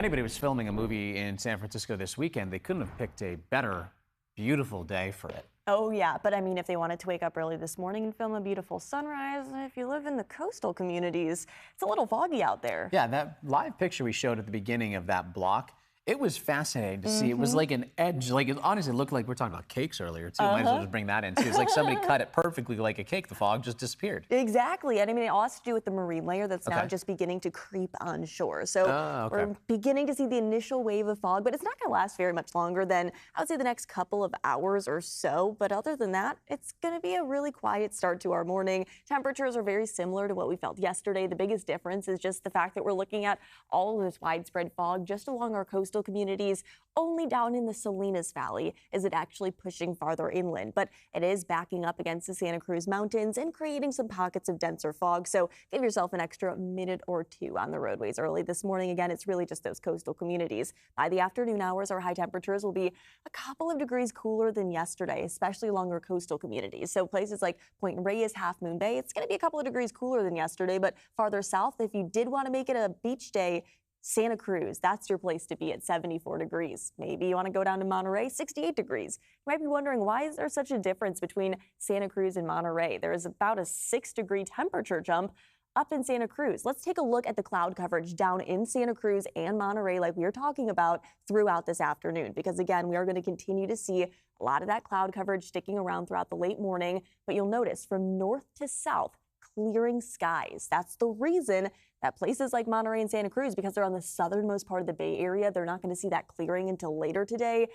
Anybody was filming a movie in San Francisco this weekend, they couldn't have picked a better, beautiful day for it. Oh yeah, but I mean, if they wanted to wake up early this morning and film a beautiful sunrise, if you live in the coastal communities, it's a little foggy out there. Yeah, that live picture we showed at the beginning of that block, it was fascinating to see. It was like an edge, like it honestly looked like we were talking about cakes earlier too. Might as well just bring that in too. It's like somebody cut it perfectly like a cake. The fog just disappeared. Exactly, and I mean, it all has to do with the marine layer that's now just beginning to creep on shore. So we're beginning to see the initial wave of fog, but it's not going to last very much longer than, I would say, the next couple of hours or so. But other than that, it's going to be a really quiet start to our morning. Temperatures are very similar to what we felt yesterday. The biggest difference is just the fact that we're looking at all of this widespread fog just along our coastal communities. Only down in the Salinas Valley is it actually pushing farther inland, but it is backing up against the Santa Cruz Mountains and creating some pockets of denser fog. So give yourself an extra minute or two on the roadways early this morning. Again, it's really just those coastal communities. By the afternoon hours, our high temperatures will be a couple of degrees cooler than yesterday, especially along our coastal communities. So places like Point Reyes, Half Moon Bay, it's going to be a couple of degrees cooler than yesterday, but farther south, if you did want to make it a beach day, Santa Cruz, that's your place to be at 74 degrees. Maybe you want to go down to Monterey, 68 degrees. You might be wondering, why is there such a difference between Santa Cruz and Monterey? There is about a 6-degree temperature jump up in Santa Cruz. Let's take a look at the cloud coverage down in Santa Cruz and Monterey like we were talking about throughout this afternoon, because again, we are going to continue to see a lot of that cloud coverage sticking around throughout the late morning. But you'll notice from north to south, clearing skies. That's the reason that places like Monterey and Santa Cruz, because they're on the southernmost part of the Bay Area, they're not going to see that clearing until later today.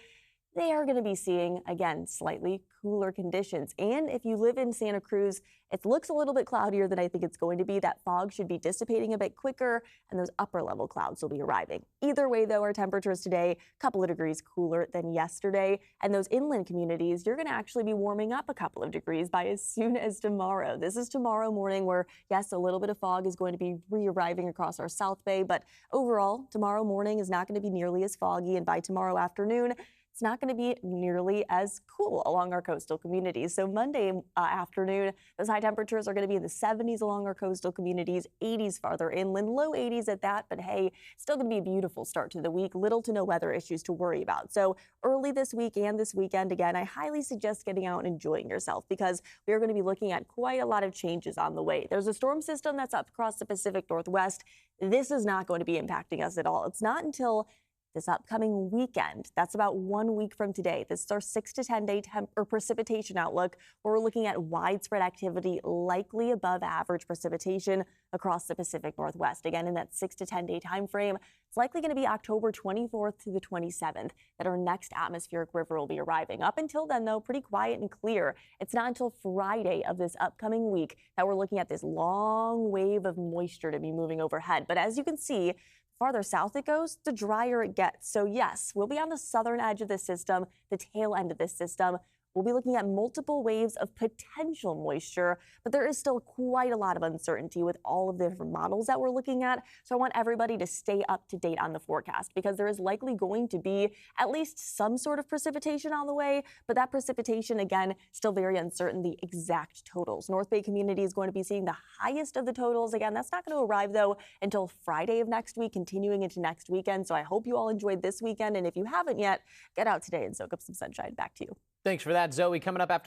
They are going to be seeing, again, slightly cooler conditions. And if you live in Santa Cruz, it looks a little bit cloudier than I think it's going to be. That fog should be dissipating a bit quicker, and those upper level clouds will be arriving. Either way, though, our temperatures today, a couple of degrees cooler than yesterday. And those inland communities, you're going to actually be warming up a couple of degrees by as soon as tomorrow. This is tomorrow morning where, yes, a little bit of fog is going to be re-arriving across our South Bay. But overall, tomorrow morning is not going to be nearly as foggy. And by tomorrow afternoon, it's not going to be nearly as cool along our coastal communities. So Monday afternoon, those high temperatures are going to be in the 70s along our coastal communities, 80s farther inland, low 80s at that. But hey, still going to be a beautiful start to the week. Little to no weather issues to worry about. So early this week and this weekend, again, I highly suggest getting out and enjoying yourself, because we are going to be looking at quite a lot of changes on the way. There's a storm system that's up across the Pacific Northwest. This is not going to be impacting us at all. It's not until this upcoming weekend. That's about 1 week from today. This is our 6 to 10 day precipitation outlook, where we're looking at widespread activity, likely above average precipitation across the Pacific Northwest. Again, in that 6 to 10 day time frame, it's likely going to be October 24th to the 27th that our next atmospheric river will be arriving. Up until then, though, pretty quiet and clear. It's not until Friday of this upcoming week that we're looking at this long wave of moisture to be moving overhead. But as you can see, farther south it goes, the drier it gets. So yes, we'll be on the southern edge of this system, the tail end of this system. We'll be looking at multiple waves of potential moisture, but there is still quite a lot of uncertainty with all of the different models that we're looking at. So I want everybody to stay up to date on the forecast, because there is likely going to be at least some sort of precipitation on the way, but that precipitation, again, still very uncertain, the exact totals. North Bay community is going to be seeing the highest of the totals. Again, that's not going to arrive, though, until Friday of next week, continuing into next weekend. So I hope you all enjoyed this weekend, and if you haven't yet, get out today and soak up some sunshine. Back to you. Thanks for that, Zoe. Coming up after